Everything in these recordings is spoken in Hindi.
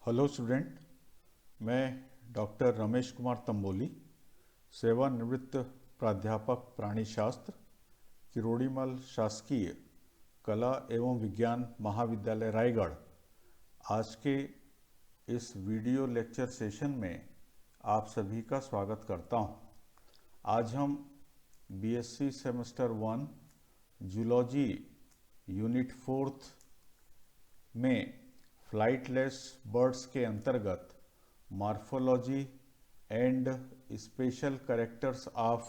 हेलो स्टूडेंट, मैं डॉक्टर रमेश कुमार तंबोली, सेवानिवृत्त प्राध्यापक प्राणी शास्त्र, किरोड़ीमल शासकीय कला एवं विज्ञान महाविद्यालय रायगढ़। आज के इस वीडियो लेक्चर सेशन में आप सभी का स्वागत करता हूं। आज हम बीएससी सेमेस्टर 1 जूलॉजी यूनिट 4 में फ्लाइटलेस बर्ड्स के अंतर्गत morphology and special characters of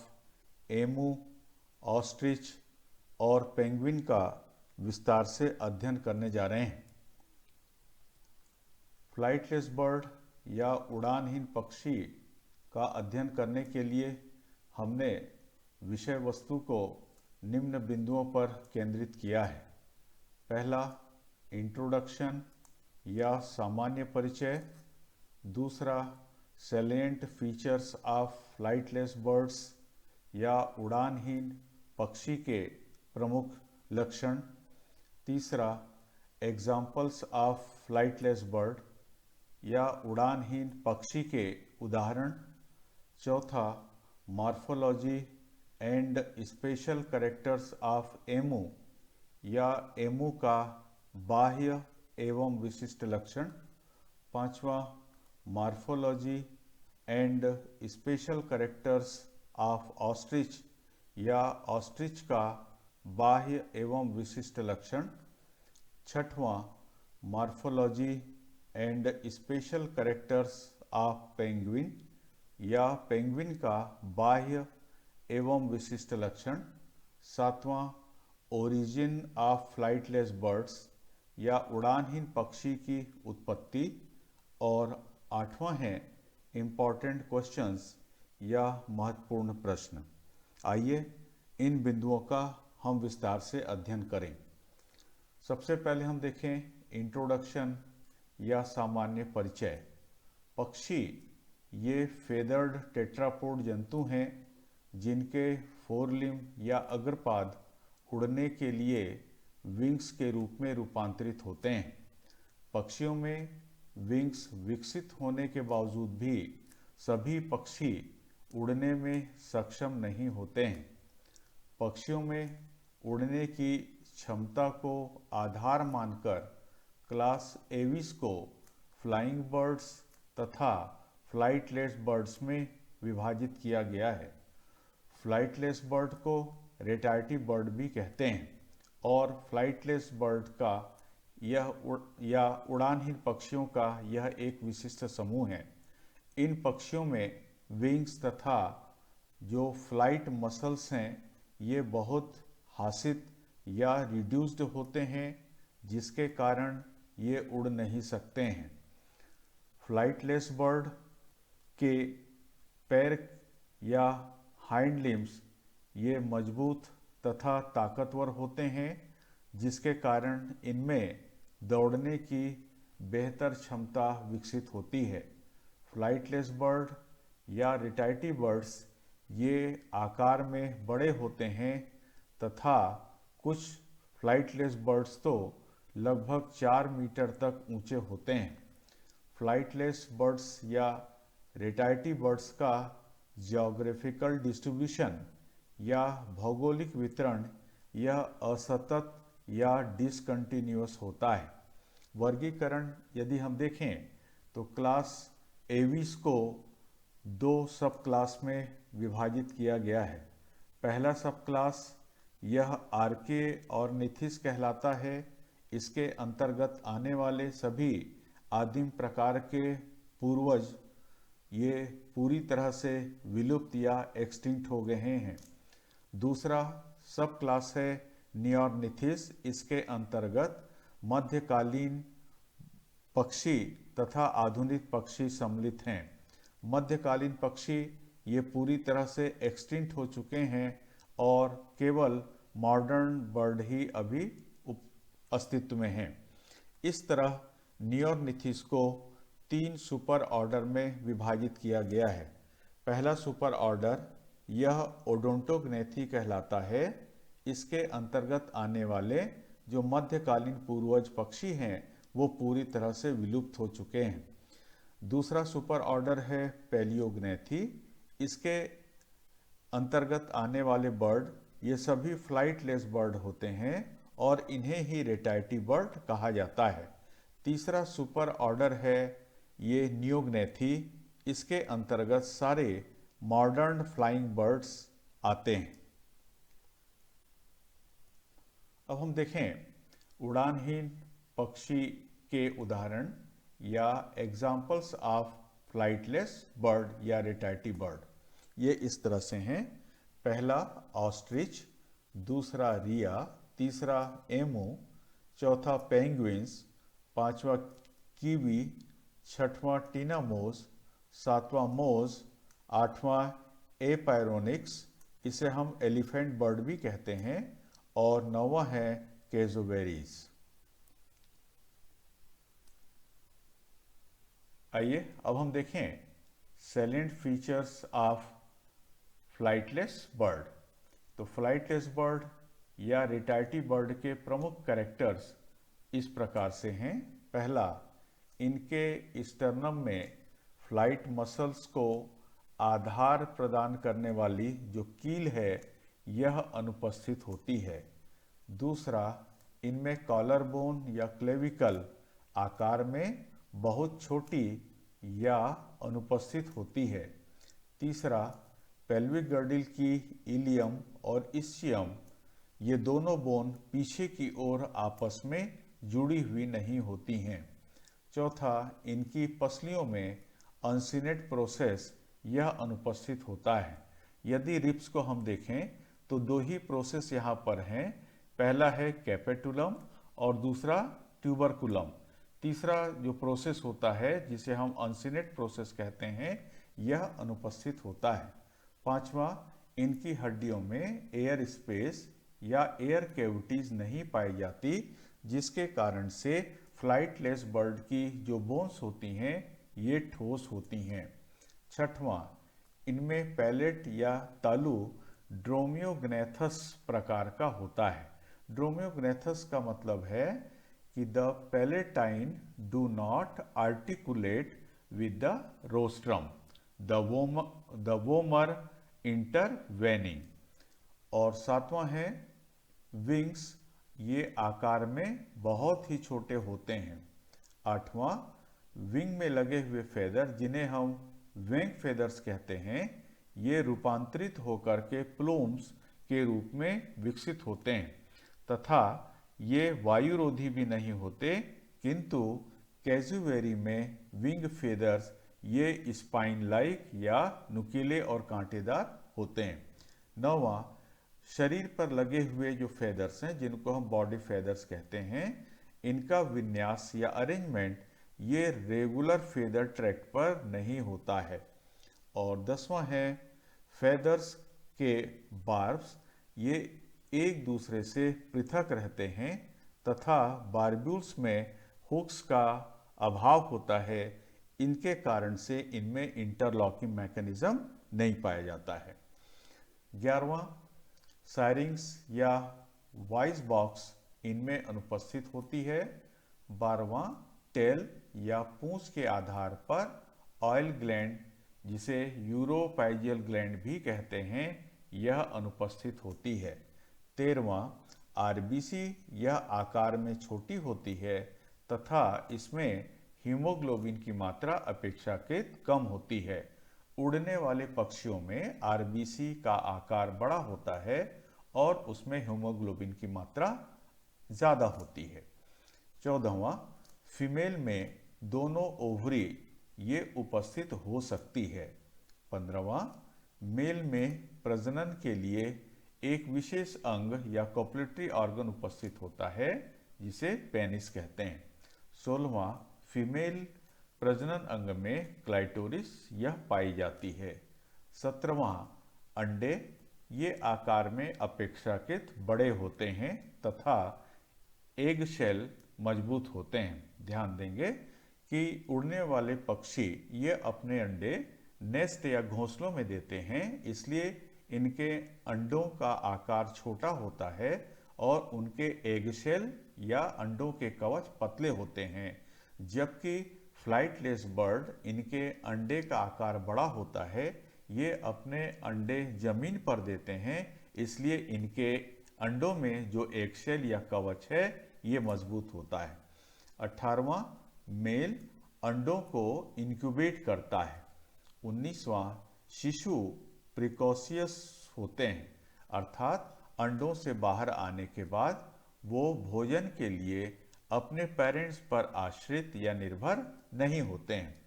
emu, ostrich और पेंगुइन का विस्तार से अध्ययन करने जा रहे हैं। फ्लाइटलेस बर्ड या उड़ानहीन पक्षी का अध्ययन करने के लिए हमने विषय वस्तु को निम्न बिंदुओं पर केंद्रित किया है। पहला, इंट्रोडक्शन या सामान्य परिचय। दूसरा, salient features of flightless birds या उड़ानहीन पक्षी के प्रमुख लक्षण। तीसरा, एग्जाम्पल्स ऑफ फ्लाइटलेस बर्ड या उड़ानहीन पक्षी के उदाहरण। चौथा, morphology and special characters of emu या एमू का बाह्य एवं विशिष्ट लक्षण। पांचवा, morphology and special characters of ostrich या ऑस्ट्रिच का बाह्य एवं विशिष्ट लक्षण। छठवां, morphology and special characters of penguin या पेंगुइन का बाह्य एवं विशिष्ट लक्षण। सातवां, ओरिजिन ऑफ फ्लाइटलेस बर्ड्स या उड़ानहीन पक्षी की उत्पत्ति। और आठवां है इम्पॉर्टेंट क्वेश्चंस या महत्वपूर्ण प्रश्न। आइए इन बिंदुओं का हम विस्तार से अध्ययन करें। सबसे पहले हम देखें इंट्रोडक्शन या सामान्य परिचय। पक्षी ये फेदर्ड टेट्रापोड जंतु हैं जिनके फोरलिम या अग्रपाद उड़ने के लिए विंग्स के रूप में रूपांतरित होते हैं। पक्षियों में विंग्स विकसित होने के बावजूद भी सभी पक्षी उड़ने में सक्षम नहीं होते हैं। पक्षियों में उड़ने की क्षमता को आधार मानकर क्लास एविस को फ्लाइंग बर्ड्स तथा फ्लाइटलेस बर्ड्स में विभाजित किया गया है। फ्लाइटलेस बर्ड को रेटाइटी बर्ड भी कहते हैं और फ्लाइटलेस बर्ड का या उड़ानहीन पक्षियों का यह एक विशिष्ट समूह है। इन पक्षियों में विंग्स तथा जो फ्लाइट मसल्स हैं ये बहुत हासित या रिड्यूस्ड होते हैं जिसके कारण ये उड़ नहीं सकते हैं। फ्लाइटलेस बर्ड के पैर या हाइंड लिम्स ये मजबूत तथा ताकतवर होते हैं जिसके कारण इनमें दौड़ने की बेहतर क्षमता विकसित होती है। फ्लाइटलेस बर्ड या रेटाइटी बर्ड्स ये आकार में बड़े होते हैं तथा कुछ फ्लाइटलेस बर्ड्स तो लगभग 4 मीटर तक ऊंचे होते हैं। फ्लाइटलेस बर्ड्स या रेटाइटी बर्ड्स का जियोग्राफिकल डिस्ट्रीब्यूशन या भौगोलिक वितरण यह असतत या डिसकंटिन्यूअस होता है। वर्गीकरण यदि हम देखें तो क्लास एविस को 2 सब क्लास में विभाजित किया गया है। पहला सब क्लास यह आर्के और निथिस कहलाता है। इसके अंतर्गत आने वाले सभी आदिम प्रकार के पूर्वज ये पूरी तरह से विलुप्त या एक्सटिंक्ट हो गए हैं। दूसरा सब क्लास है नियोर्निथिस। इसके अंतर्गत मध्यकालीन पक्षी तथा आधुनिक पक्षी सम्मिलित हैं। मध्यकालीन पक्षी ये पूरी तरह से एक्सटिंक्ट हो चुके हैं और केवल मॉडर्न बर्ड ही अभी अस्तित्व में हैं। इस तरह नियोर्निथिस को 3 सुपर ऑर्डर में विभाजित किया गया है। पहला सुपर ऑर्डर यह ओडोंटोग्नेथी कहलाता है। इसके अंतर्गत आने वाले जो मध्यकालीन पूर्वज पक्षी हैं वो पूरी तरह से विलुप्त हो चुके हैं। दूसरा सुपर ऑर्डर है पैलियोग्नैथी। इसके अंतर्गत आने वाले बर्ड ये सभी फ्लाइटलेस बर्ड होते हैं और इन्हें ही रेटाइटी बर्ड कहा जाता है। तीसरा सुपर ऑर्डर है ये नियोग्नैथी। इसके अंतर्गत सारे मॉडर्न फ्लाइंग बर्ड्स आते हैं। अब हम देखें उड़ानहीन पक्षी के उदाहरण या एग्जाम्पल्स ऑफ फ्लाइटलेस बर्ड या रेटाइटी बर्ड। ये इस तरह से हैं। पहला ऑस्ट्रिच, दूसरा रिया, तीसरा एमू, चौथा पेंगुइन्स, पांचवा कीवी, छठवां टीनामोज, सातवां मोज, आठवां एपायरोनिक्स, इसे हम एलिफेंट बर्ड भी कहते हैं, और नौवां है केजोवेरीज। आइए अब हम देखें सैलेंट फीचर्स ऑफ फ्लाइटलेस बर्ड। तो फ्लाइटलेस बर्ड या रेटाइटी बर्ड के प्रमुख कैरेक्टर्स इस प्रकार से हैं। पहला, इनके स्टर्नम में फ्लाइट मसल्स को आधार प्रदान करने वाली जो कील है यह अनुपस्थित होती है। दूसरा, इनमें कॉलर बोन या क्लेविकल आकार में बहुत छोटी या अनुपस्थित होती है। तीसरा, पेल्विक गर्डिल की इलियम और इस्चियम ये दोनों बोन पीछे की ओर आपस में जुड़ी हुई नहीं होती हैं। चौथा, इनकी पसलियों में अनसिनेट प्रोसेस यह अनुपस्थित होता है। यदि रिब्स को हम देखें तो दो ही प्रोसेस यहाँ पर हैं। पहला है कैपेटुलम और दूसरा ट्यूबरकुलम। तीसरा जो प्रोसेस होता है जिसे हम अनसिनेट प्रोसेस कहते हैं यह अनुपस्थित होता है। पांचवा, इनकी हड्डियों में एयर स्पेस या एयर कैविटीज नहीं पाई जाती, जिसके कारण से फ्लाइटलेस बर्ड की जो बोन्स होती हैं ये ठोस होती हैं। छठवां, इनमें पैलेट या तालू ड्रोमियोग्नैथस प्रकार का होता है। ड्रोमियोग्नैथस का मतलब है कि the palatine do not articulate with the rostrum, the vomer intervening. और सातवां है विंग्स, ये आकार में बहुत ही छोटे होते हैं। आठवां, विंग में लगे हुए फेदर जिन्हें हम विंग फेदर्स कहते हैं ये रूपांतरित होकर के प्लूम्स के रूप में विकसित होते हैं तथा ये वायुरोधी भी नहीं होते, किंतु कैजुवेरी में विंग फेदर्स ये स्पाइन लाइक या नुकीले और कांटेदार होते हैं। नौवां, शरीर पर लगे हुए जो फेदर्स हैं जिनको हम बॉडी फेदर्स कहते हैं, इनका विन्यास या अरेंजमेंट ये रेगुलर फेदर ट्रैक्ट पर नहीं होता है। और 10वां है फेदर्स के बार्ब्स ये एक दूसरे से पृथक रहते हैं तथा बार्ब्यूल्स में हुक्स का अभाव होता है। इनके कारण से इनमें इंटरलॉकिंग मैकेनिज्म नहीं पाया जाता है। 11वां, सायरिंग्स या वॉइस बॉक्स इनमें अनुपस्थित होती है। 12वां, टेल या पूंछ के आधार पर ऑयल ग्लैंड जिसे यूरोपैजियल ग्लैंड भी कहते हैं यह अनुपस्थित होती है। 13वां, आरबीसी यह आकार में छोटी होती है तथा इसमें हीमोग्लोबिन की मात्रा अपेक्षाकृत कम होती है। उड़ने वाले पक्षियों में आरबीसी का आकार बड़ा होता है और उसमें हीमोग्लोबिन की मात्रा ज़्यादा होती है। 14वां, फीमेल में दोनों ओवरी ये उपस्थित हो सकती है। 15वां, मेल में प्रजनन के लिए एक विशेष अंग या कॉपुलेटरी ऑर्गन उपस्थित होता है जिसे पेनिस कहते हैं। 16वां, फीमेल प्रजनन अंग में क्लाइटोरिस यह पाई जाती है। 17वां, अंडे ये आकार में अपेक्षाकृत बड़े होते हैं तथा एग शेल मजबूत होते हैं। ध्यान देंगे कि उड़ने वाले पक्षी ये अपने अंडे नेस्ट या घोंसलों में देते हैं, इसलिए इनके अंडों का आकार छोटा होता है और उनके एगशेल या अंडों के कवच पतले होते हैं, जबकि फ्लाइटलेस बर्ड इनके अंडे का आकार बड़ा होता है। ये अपने अंडे जमीन पर देते हैं, इसलिए इनके अंडों में जो एगशेल या कवच है ये मजबूत होता है। 18वां, मेल अंडों को इंक्यूबेट करता है। 19वां, शिशु प्रिकॉशियस होते हैं, अर्थात अंडों से बाहर आने के बाद वो भोजन के लिए अपने पेरेंट्स पर आश्रित या निर्भर नहीं होते हैं।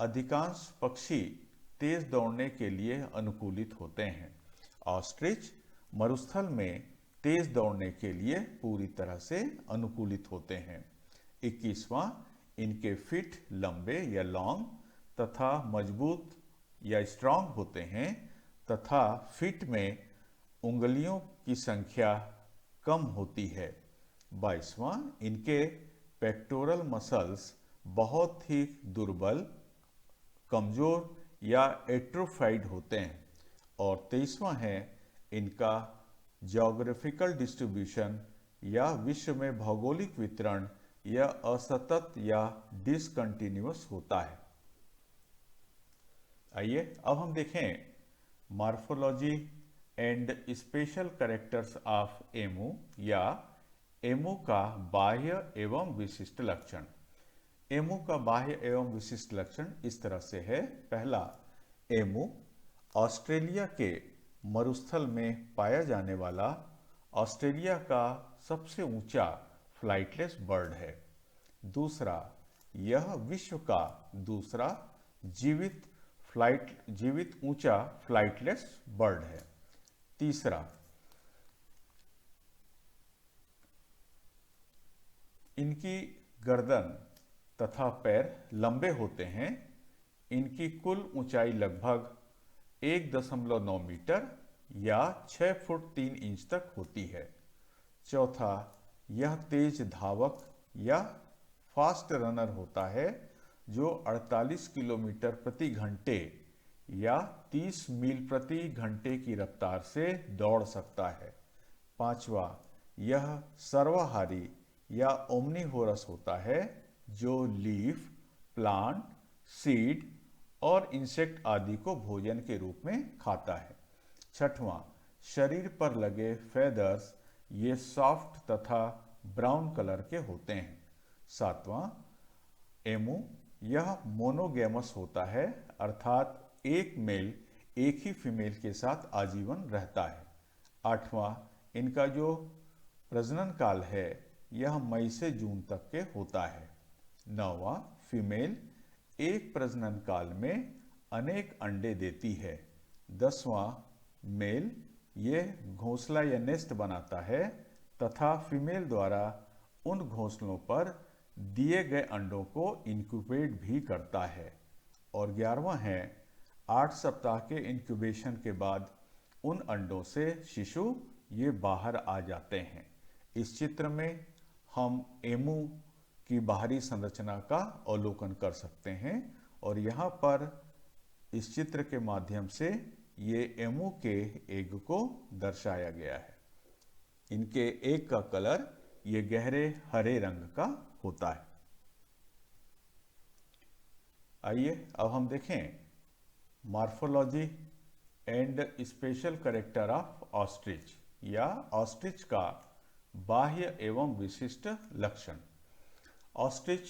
अधिकांश पक्षी तेज दौड़ने के लिए अनुकूलित होते हैं। ऑस्ट्रिच मरुस्थल में तेज दौड़ने के लिए पूरी तरह से अनुकूलित होते हैं। 21वां, इनके फीट लंबे या लॉन्ग तथा मजबूत या स्ट्रांग होते हैं तथा फीट में उंगलियों की संख्या कम होती है। 22वां, इनके पेक्टोरल मसल्स बहुत ही दुर्बल, कमजोर या एट्रोफाइड होते हैं। और 23वां है इनका ज्योग्राफिकल डिस्ट्रीब्यूशन या विश्व में भौगोलिक वितरण यह असतत या डिसकंटिन्यूअस होता है। आइए अब हम देखें morphology and special characters of emu या एमू का बाह्य एवं विशिष्ट लक्षण। एमू का बाह्य एवं विशिष्ट लक्षण इस तरह से है। पहला, एमू ऑस्ट्रेलिया के मरुस्थल में पाया जाने वाला ऑस्ट्रेलिया का सबसे ऊंचा फ्लाइटलेस बर्ड है। दूसरा, यह विश्व का दूसरा जीवित ऊंचा फ्लाइटलेस बर्ड है। तीसरा, इनकी गर्दन तथा पैर लंबे होते हैं। इनकी कुल ऊंचाई लगभग 1.9 मीटर या 6 फुट 3 इंच तक होती है। चौथा, यह तेज धावक या फास्ट रनर होता है जो 48 किलोमीटर प्रति घंटे या 30 मील प्रति घंटे की रफ्तार से दौड़ सकता है। पांचवा, यह सर्वाहारी या ओमनीवोरस होता है जो लीफ, प्लांट, सीड और इंसेक्ट आदि को भोजन के रूप में खाता है। छठवां, शरीर पर लगे फेदर्स ये सॉफ्ट तथा ब्राउन कलर के होते हैं। सातवां, एमू यह मोनोगैमस होता है, अर्थात एक मेल एक ही फीमेल के साथ आजीवन रहता है। आठवां, इनका जो प्रजनन काल है यह मई से जून तक के होता है। नौवां, फीमेल एक प्रजनन काल में अनेक अंडे देती है। 10वां, मेल यह घोंसला या नेस्ट बनाता है तथा फीमेल द्वारा उन घोंसलों पर दिए गए अंडों को इंक्यूबेट भी करता है। और 11वां है, 8 सप्ताह के इंक्यूबेशन के बाद उन अंडों से शिशु ये बाहर आ जाते हैं। इस चित्र में हम एमू की बाहरी संरचना का अवलोकन कर सकते हैं और यहाँ पर इस चित्र के माध्यम से ये एमू के एग को दर्शाया गया है। इनके एग का कलर ये गहरे हरे रंग का होता है। आइए अब हम देखें morphology and special character of ostrich या ऑस्ट्रिच का बाह्य एवं विशिष्ट लक्षण। ऑस्ट्रिच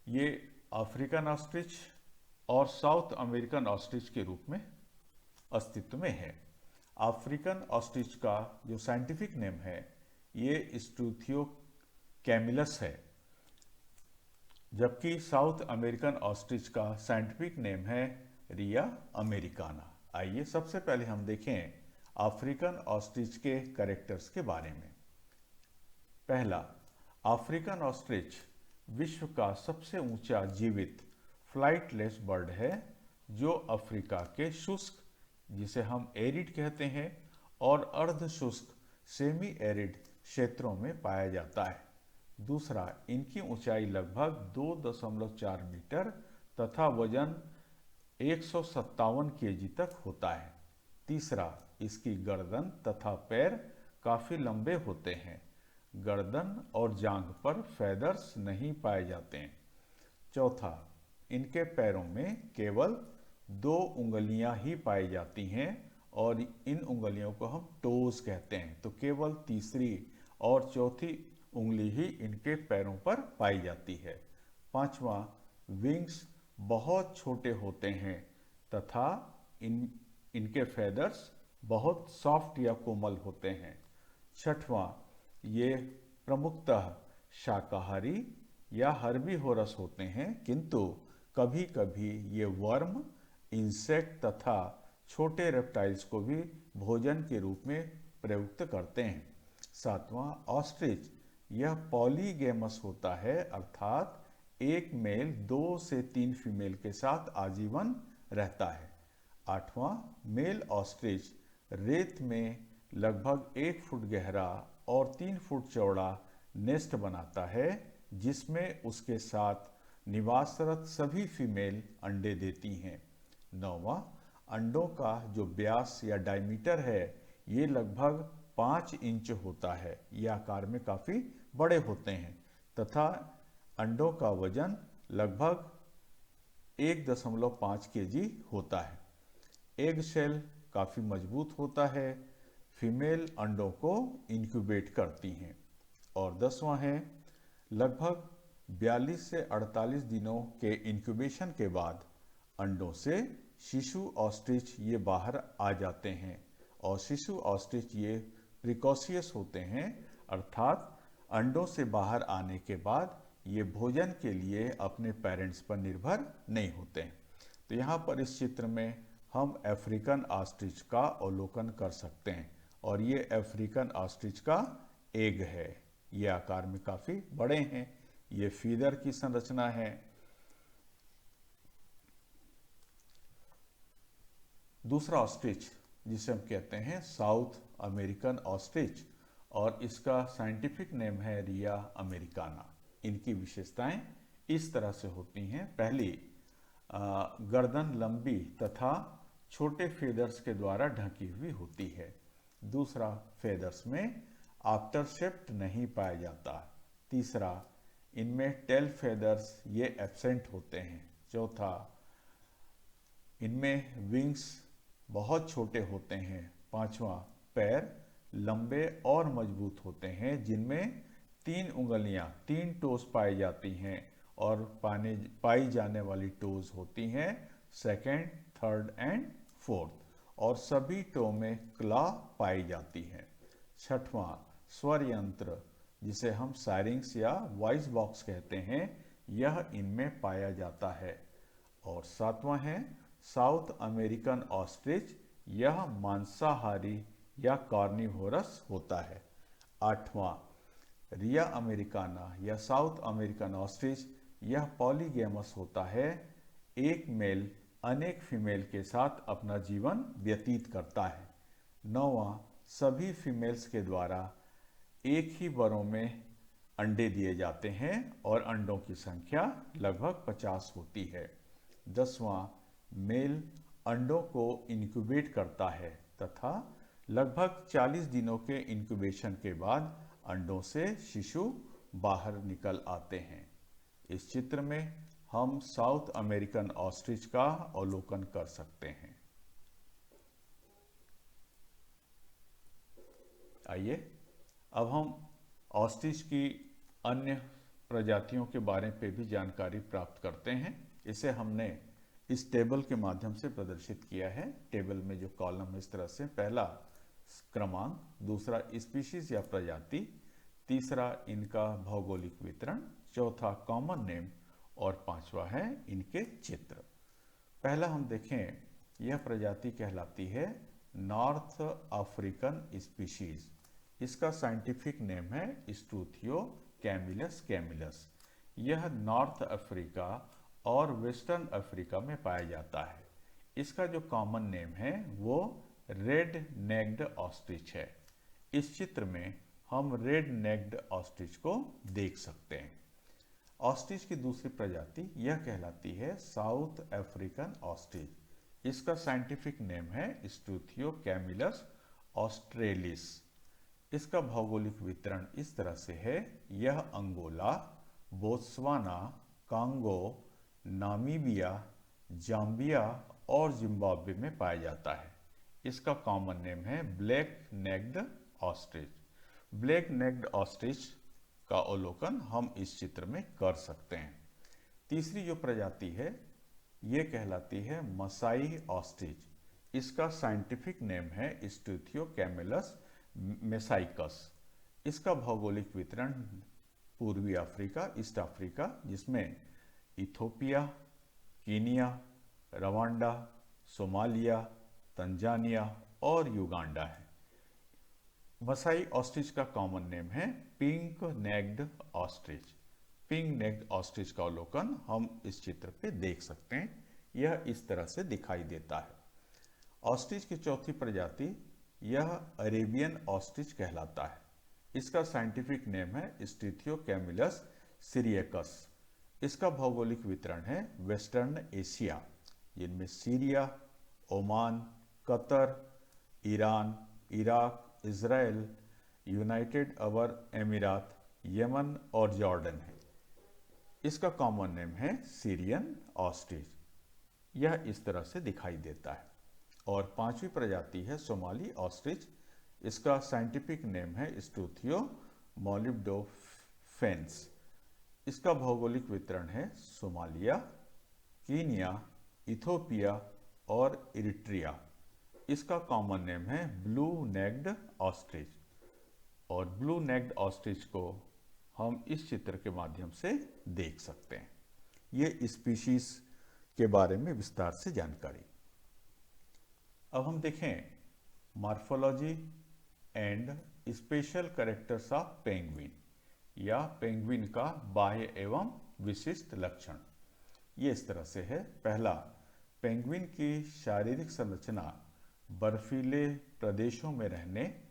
ये अफ्रीकन ऑस्ट्रिच और साउथ अमेरिकन ऑस्ट्रिच के रूप में अस्तित्व में है। अफ्रीकन ऑस्ट्रिच का जो साइंटिफिक नेम है ये स्ट्रूथियो कैमिलस है, जबकि साउथ अमेरिकन ऑस्ट्रिच का साइंटिफिक नेम है रिया अमेरिकाना। आइए सबसे पहले हम देखें अफ्रीकन ऑस्ट्रिच के कैरेक्टर्स के बारे में। पहला, अफ्रीकन ऑस्ट्रिच विश्व का सबसे ऊंचा जीवित फ्लाइटलेस बर्ड है जो अफ्रीका के शुष्क, जिसे हम एरिड कहते हैं, और अर्ध शुष्क सेमी एरिड क्षेत्रों में पाया जाता है। दूसरा, इनकी ऊंचाई लगभग 2.4 मीटर तथा वजन 157 केजी तक होता है। तीसरा, इसकी गर्दन तथा पैर काफी लंबे होते हैं। गर्दन और जांघ पर फेदर्स नहीं पाए जाते हैं। चौथा, इनके पैरों में केवल 2 उंगलियां ही पाई जाती हैं और इन उंगलियों को हम टोज कहते हैं। तो केवल तीसरी और चौथी उंगली ही इनके पैरों पर पाई जाती है। पांचवा, विंग्स बहुत छोटे होते हैं तथा इनके फेदर्स बहुत सॉफ्ट या कोमल होते हैं। छठवां, ये प्रमुखतः शाकाहारी या हर्बीवोरस होते हैं, किंतु कभी कभी ये वर्म, इंसेक्ट तथा छोटे रेप्टाइल्स को भी भोजन के रूप में प्रयुक्त करते हैं। सातवां, ऑस्ट्रिच यह पॉलीगैमस होता है, अर्थात एक मेल 2 से 3 फीमेल के साथ आजीवन रहता है। आठवां, मेल ऑस्ट्रिच रेत में लगभग 1 फुट गहरा और 3 फुट चौड़ा नेस्ट बनाता है, जिसमें उसके साथ निवासरत सभी फीमेल अंडे देती हैं। नौवां, अंडों का जो व्यास या डायमीटर है ये लगभग 5 इंच होता है। ये आकार में काफ़ी बड़े होते हैं तथा अंडों का वजन लगभग 1.5 kg होता है। एग शेल काफ़ी मजबूत होता है। फीमेल अंडों को इंक्यूबेट करती हैं। और 10वां है, लगभग 42 से 48 दिनों के इंक्यूबेशन के बाद अंडों से शिशु ऑस्ट्रिच ये बाहर आ जाते हैं। और शिशु ऑस्ट्रिच ये प्रिकॉशियस होते हैं, अर्थात अंडों से बाहर आने के बाद ये भोजन के लिए अपने पेरेंट्स पर निर्भर नहीं होते हैं। तो यहाँ पर इस चित्र में हम अफ्रीकन ऑस्ट्रिच का अवलोकन कर सकते हैं और ये अफ्रीकन ऑस्ट्रिच का एग है। ये आकार में काफ़ी बड़े हैं। ये फीदर की संरचना है। दूसरा ऑस्ट्रिच जिसे हम कहते हैं साउथ अमेरिकन ऑस्ट्रिच और इसका साइंटिफिक नेम है रिया अमेरिकाना। इनकी विशेषताएं इस तरह से होती हैं। पहली, गर्दन लंबी तथा छोटे फेदर्स के द्वारा ढकी हुई होती है। दूसरा, फेदर्स में आफ्टरशेफ्ट नहीं पाया जाता। तीसरा, इनमें टेल फेदर्स ये एब्सेंट होते हैं। चौथा, इनमें विंग्स बहुत छोटे होते हैं। पांचवा, पैर लंबे और मजबूत होते हैं जिनमें 3 उंगलियां 3 टोज पाई जाती हैं और पाई जाने वाली टोज होती हैं 2nd, 3rd एंड 4th और सभी टो में क्लॉ पाई जाती हैं। छठवां, स्वर यंत्र जिसे हम सायरिंग्स या वॉइस बॉक्स कहते हैं, यह इनमें पाया जाता है। और सातवां है साउथ अमेरिकन ऑस्ट्रिच, यह मांसाहारी या कार्निवोरस होता है। आठवां, रिया अमेरिकाना या साउथ अमेरिकन ऑस्ट्रिच, यह पॉलीगैमस होता है। एक मेल अनेक फीमेल के साथ अपना जीवन व्यतीत करता है। नौवां, सभी फीमेल्स के द्वारा एक ही बरों में अंडे दिए जाते हैं और अंडों की संख्या लगभग 50 होती है। 10वां, मेल अंडों को इंक्यूबेट करता है तथा लगभग 40 दिनों के इंक्यूबेशन के बाद अंडों से शिशु बाहर निकल आते हैं। इस चित्र में हम साउथ अमेरिकन ऑस्ट्रिच का अवलोकन कर सकते हैं। आइए अब हम ऑस्ट्रिच की अन्य प्रजातियों के बारे में भी जानकारी प्राप्त करते हैं। इसे हमने इस टेबल के माध्यम से प्रदर्शित किया है। टेबल में जो कॉलम है इस तरह से, पहला क्रमांक, दूसरा स्पीशीज या प्रजाति, तीसरा इनका भौगोलिक वितरण, चौथा कॉमन नेम और पांचवा है इनके चित्र। पहला हम देखें, यह प्रजाति कहलाती है नॉर्थ अफ्रीकन स्पीशीज। इसका साइंटिफिक नेम है स्ट्रूथियो कैमिलस कैमिलस। यह नॉर्थ अफ्रीका और वेस्टर्न अफ्रीका में पाया जाता है। इसका जो कॉमन नेम है वो रेड नेक्ड ऑस्ट्रिच है। इस चित्र में हम रेड नेक्ड ऑस्ट्रिच को देख सकते हैं। ऑस्ट्रिच की दूसरी प्रजाति यह कहलाती है साउथ अफ्रीकन ऑस्ट्रिच। इसका साइंटिफिक नेम है स्ट्रूथियो कैमिलस ऑस्ट्रेलिस। इसका भौगोलिक वितरण इस तरह से है, यह Angola, Botswana, Congo, Namibia, Zambia और जिम्बाब्वे में पाया जाता है। इसका कॉमन नेम है black necked ostrich. Black necked ostrich का अवलोकन हम इस चित्र में कर सकते हैं। तीसरी जो प्रजाति है ये कहलाती है मसाई ऑस्ट्रिच। इसका साइंटिफिक नेम है स्ट्यूथियोकैमेलस मेसाइकस। इसका भौगोलिक वितरण पूर्वी अफ्रीका, ईस्ट अफ्रीका, जिसमें Ethiopia, Kenya, Rwanda, Somalia, Tanzania और युगांडा है। मसाई ऑस्ट्रिच का कॉमन नेम है pink necked ostrich. Pink necked ostrich का अवलोकन हम इस चित्र पे देख सकते हैं। यह इस तरह से दिखाई देता है। ऑस्ट्रिच की चौथी प्रजाति यह अरेबियन ऑस्ट्रिच कहलाता है। इसका साइंटिफिक नेम है स्ट्यूथियोकैमिलस सिरियकस। इसका भौगोलिक वितरण है वेस्टर्न एशिया, जिनमें Syria, Oman, Qatar, Iran, Iraq, Israel, United Arab अमीरात, यमन और जॉर्डन है। इसका कॉमन नेम है सीरियन ऑस्ट्रिच। यह इस तरह से दिखाई देता है। और पांचवी प्रजाति है सोमाली ऑस्ट्रिच। इसका साइंटिफिक नेम है स्ट्यूथियो मोलिबडोफेंस। इसका भौगोलिक वितरण है सोमालिया, कीनिया, इथोपिया और इरिट्रिया। इसका कॉमन नेम है ब्लू नेक्ड ऑस्ट्रिच। और ब्लू नेक्ड ऑस्ट्रिच को हम इस चित्र के माध्यम से देख सकते हैं। ये स्पीशीज के बारे में विस्तार से जानकारी। अब हम देखें morphology and special characters of penguin, या पेंगुइन का बाह्य एवं विशिष्ट लक्षण। ये इस तरह से है। पहला, पेंगुइन की शारीरिक संरचना बर्फीले प्रदेशों में रहने,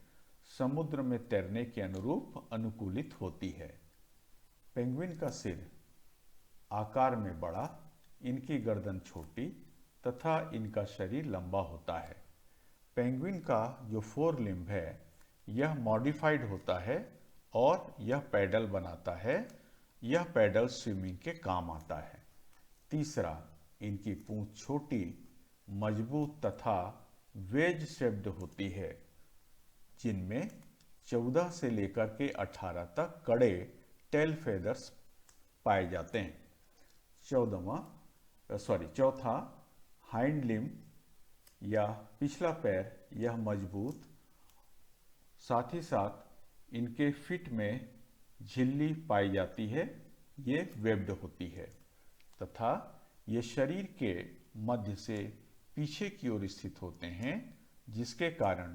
समुद्र में तैरने के अनुरूप अनुकूलित होती है। पेंगुइन का सिर आकार में बड़ा, इनकी गर्दन छोटी तथा इनका शरीर लंबा होता है। पेंगुइन का जो फोर लिम्ब है यह मॉडिफाइड होता है और यह पैडल बनाता है। यह पैडल स्विमिंग के काम आता है। तीसरा, इनकी पूंछ छोटी, मजबूत तथा वेज शेप्ड होती है, जिनमें 14 से लेकर के 18 तक कड़े टेल फेदर्स पाए जाते हैं। चौथा, हाइंड लिम्ब या पिछला पैर यह मजबूत, साथ ही साथ इनके फिट में झिल्ली पाई जाती है, ये वेब्ड होती है तथा ये शरीर के मध्य से पीछे की ओर स्थित होते हैं, जिसके कारण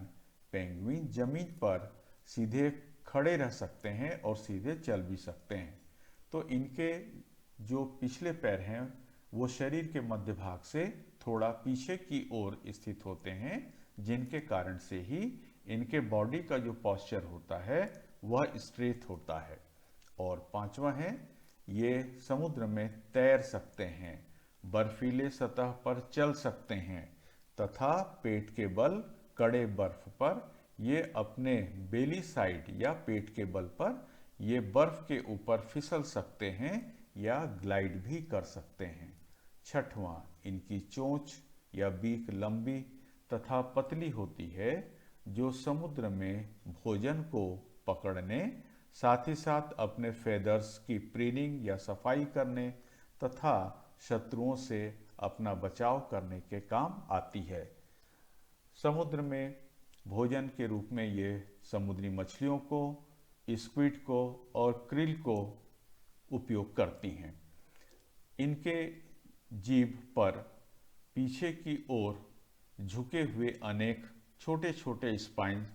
पेंगुइन जमीन पर सीधे खड़े रह सकते हैं और सीधे चल भी सकते हैं। तो इनके जो पिछले पैर हैं वो शरीर के मध्य भाग से थोड़ा पीछे की ओर स्थित होते हैं, जिनके कारण से ही इनके बॉडी का जो पॉस्चर होता है वह स्ट्रेट होता है। और पांचवा है, ये समुद्र में तैर सकते हैं, बर्फीले सतह पर चल सकते हैं तथा पेट के बल कड़े बर्फ पर ये अपने बेली साइड या पेट के बल पर ये बर्फ के ऊपर फिसल सकते हैं या ग्लाइड भी कर सकते हैं। छठवां, इनकी चोंच या बीक लंबी तथा पतली होती है, जो समुद्र में भोजन को पकड़ने, साथ ही साथ अपने फेदर्स की प्रीनिंग या सफाई करने तथा शत्रुओं से अपना बचाव करने के काम आती है। समुद्र में भोजन के रूप में ये समुद्री मछलियों को, स्क्विड को और क्रिल को उपयोग करती हैं। इनके जीभ पर पीछे की ओर झुके हुए अनेक छोटे छोटे स्पाइन्स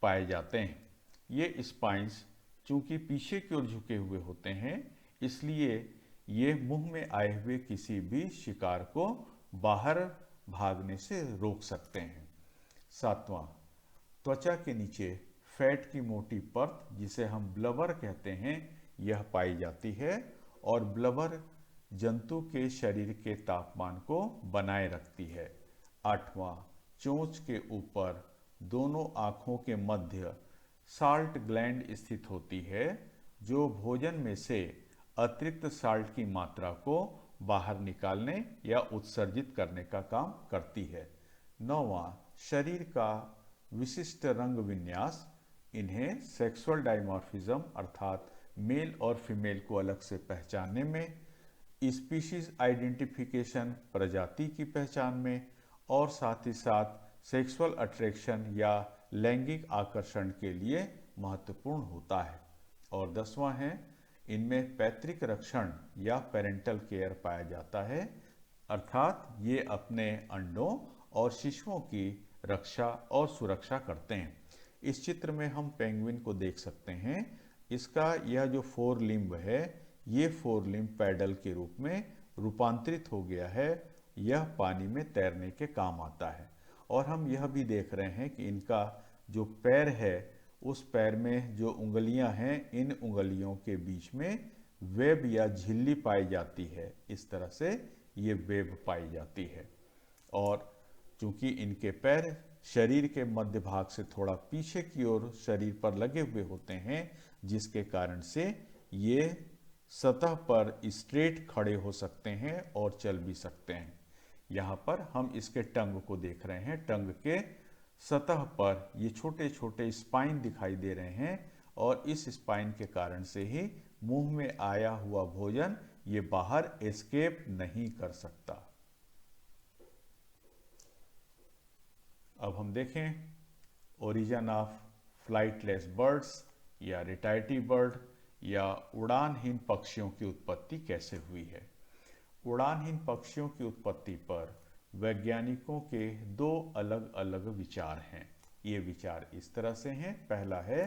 पाए जाते हैं। ये स्पाइन्स चूंकि पीछे की ओर झुके हुए होते हैं, इसलिए ये मुंह में आए हुए किसी भी शिकार को बाहर भागने से रोक सकते हैं। सातवां, त्वचा के नीचे फैट की मोटी परत, जिसे हम ब्लबर कहते हैं, यह पाई जाती है और ब्लबर जंतु के शरीर के तापमान को बनाए रखती है। आठवां, चोंच के ऊपर दोनों आँखों के मध्य साल्ट ग्लैंड स्थित होती है, जो भोजन में से अतिरिक्त साल्ट की मात्रा को बाहर निकालने या उत्सर्जित करने का काम करती है। 9वां, शरीर का विशिष्ट रंग विन्यास। इन्हें सेक्सुअल डायमॉर्फिज्म अर्थात मेल और फीमेल को अलग से पहचानने में, स्पीशीज आइडेंटिफिकेशन प्रजाति की पहचान में, और साथ ही साथ सेक्सुअल अट्रैक्शन या लैंगिक आकर्षण के लिए महत्वपूर्ण होता है। और 10वां है, इनमें पैतृक रक्षण या पेरेंटल केयर पाया जाता है, अर्थात ये अपने अंडों और शिशुओं की रक्षा और सुरक्षा करते हैं। इस चित्र में हम पेंगुइन को देख सकते हैं। इसका यह जो फोर लिम्ब है, ये फोर लिम्ब पैडल के रूप में रूपांतरित हो गया है। यह पानी में तैरने के काम आता है। और हम यह भी देख रहे हैं कि इनका जो पैर है, उस पैर में जो उंगलियां हैं, इन उंगलियों के बीच में वेब या झिल्ली पाई जाती है। इस तरह से ये वेब पाई जाती है। और चूंकि इनके पैर शरीर के मध्य भाग से थोड़ा पीछे की ओर शरीर पर लगे हुए होते हैं, जिसके कारण से ये सतह पर स्ट्रेट खड़े हो सकते हैं और चल भी सकते हैं। यहाँ पर हम इसके टंग को देख रहे हैं। टंग के सतह पर ये छोटे छोटे स्पाइन दिखाई दे रहे हैं, और इस स्पाइन के कारण से ही मुंह में आया हुआ भोजन ये बाहर एस्केप नहीं कर सकता। अब हम देखें ओरिजिन ऑफ फ्लाइटलेस बर्ड्स या रेटाइटी बर्ड या उड़ानहीन पक्षियों की उत्पत्ति कैसे हुई है। उड़ानहीन पक्षियों की उत्पत्ति पर वैज्ञानिकों के दो अलग अलग विचार हैं। ये विचार इस तरह से हैं। पहला है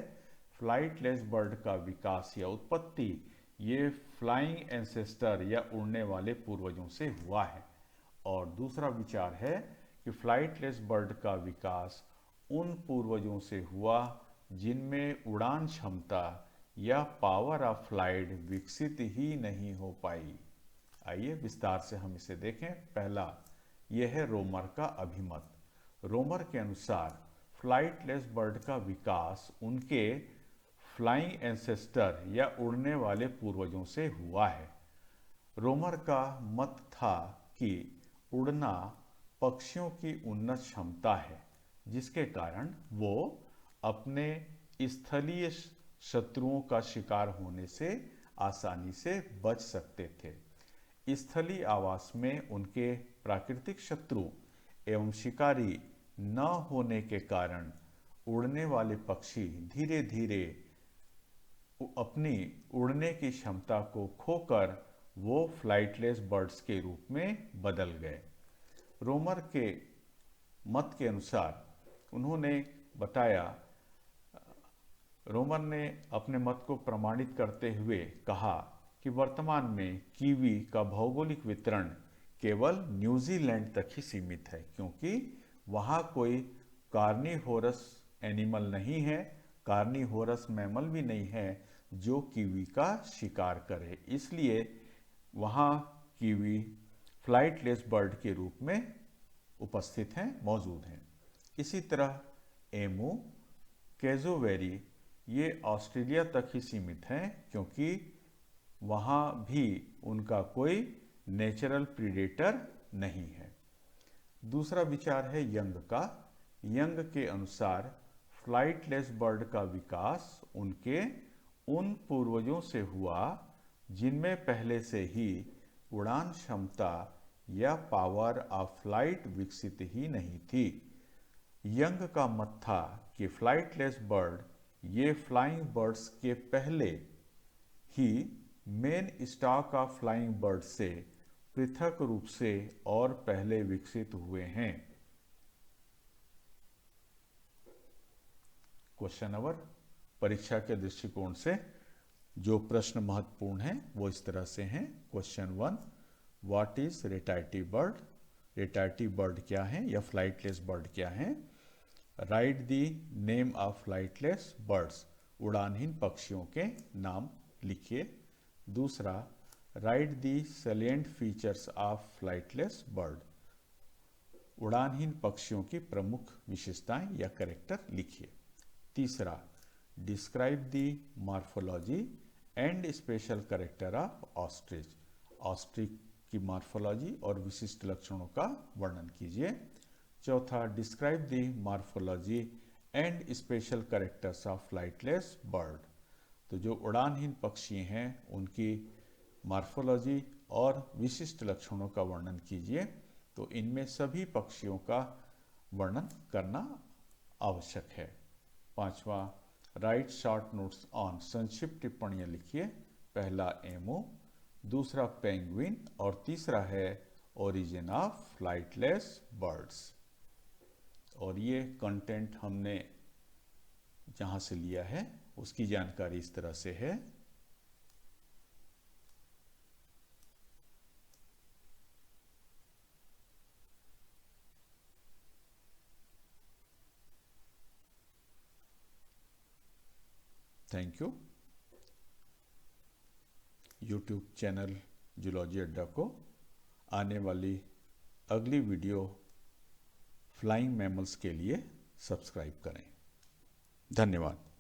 फ्लाइटलेस बर्ड का विकास या उत्पत्ति ये फ्लाइंग एंसेस्टर या उड़ने वाले पूर्वजों से हुआ है। और दूसरा विचार है कि फ्लाइटलेस बर्ड का विकास उन पूर्वजों से हुआ जिनमें उड़ान क्षमता या पावर ऑफ फ्लाइट विकसित ही नहीं हो पाई। आइए विस्तार से हम इसे देखें। पहला यह है रोमर का अभिमत। रोमर के अनुसार फ्लाइटलेस बर्ड का विकास उनके फ्लाइंग एंसेस्टर या उड़ने वाले पूर्वजों से हुआ है। रोमर का मत था कि उड़ना पक्षियों की उन्नत क्षमता है, जिसके कारण वो अपने स्थलीय शत्रुओं का शिकार होने से आसानी से बच सकते थे। स्थलीय आवास में उनके प्राकृतिक शत्रु एवं शिकारी न होने के कारण उड़ने वाले पक्षी धीरे धीरे अपनी उड़ने की क्षमता को खोकर वो फ्लाइटलेस बर्ड्स के रूप में बदल गए। रोमर के मत के अनुसार उन्होंने बताया, रोमर ने अपने मत को प्रमाणित करते हुए कहा कि वर्तमान में कीवी का भौगोलिक वितरण केवल न्यूजीलैंड तक ही सीमित है, क्योंकि वहाँ कोई कार्निवोरस एनिमल नहीं है, कार्निवोरस मैमल भी नहीं है जो कीवी का शिकार करे। इसलिए वहाँ कीवी फ्लाइटलेस बर्ड के रूप में उपस्थित हैं, मौजूद हैं। इसी तरह एमू, कैज़ोवेरी ये ऑस्ट्रेलिया तक ही सीमित हैं, क्योंकि वहाँ भी उनका कोई नेचुरल प्रीडेटर नहीं है। दूसरा विचार है यंग का। यंग के अनुसार फ्लाइटलेस बर्ड का विकास उनके उन पूर्वजों से हुआ जिनमें पहले से ही उड़ान क्षमता या पावर ऑफ फ्लाइट विकसित ही नहीं थी। यंग का मत था कि फ्लाइटलेस बर्ड ये फ्लाइंग बर्ड्स के पहले ही main stock of flying bird से पृथक रूप से और पहले विकसित हुए हैं। क्वेश्चन नंबर परीक्षा के दृष्टिकोण से जो प्रश्न महत्वपूर्ण हैं वो इस तरह से हैं। Question 1, what is ratite bird. Ratite bird क्या है या फ्लाइटलेस बर्ड क्या है। Write the name of flightless birds. उड़ानहीन पक्षियों के नाम लिखिए। दूसरा, write the salient features of flightless bird. उड़ानहीन पक्षियों की प्रमुख विशेषताएं या कैरेक्टर लिखिए। तीसरा, describe the morphology and special character of ostrich. Ostrich की मॉर्फोलॉजी और विशिष्ट लक्षणों का वर्णन कीजिए। चौथा, describe the morphology and special characters of flightless bird. तो जो उड़ानहीन पक्षी हैं उनकी मॉर्फोलॉजी और विशिष्ट लक्षणों का वर्णन कीजिए। तो इनमें सभी पक्षियों का वर्णन करना आवश्यक है। पांचवा, राइट शॉर्ट नोट्स ऑन। संक्षिप्त टिप्पणियां लिखिए। पहला एमो, दूसरा पेंगुइन और तीसरा है ओरिजिन ऑफ फ्लाइटलेस बर्ड्स। और ये कंटेंट हमने जहां से लिया है उसकी जानकारी इस तरह से है। Thank you. YouTube channel zoology अड्डा को आने वाली अगली वीडियो फ्लाइंग मैमल्स के लिए सब्सक्राइब करें। धन्यवाद।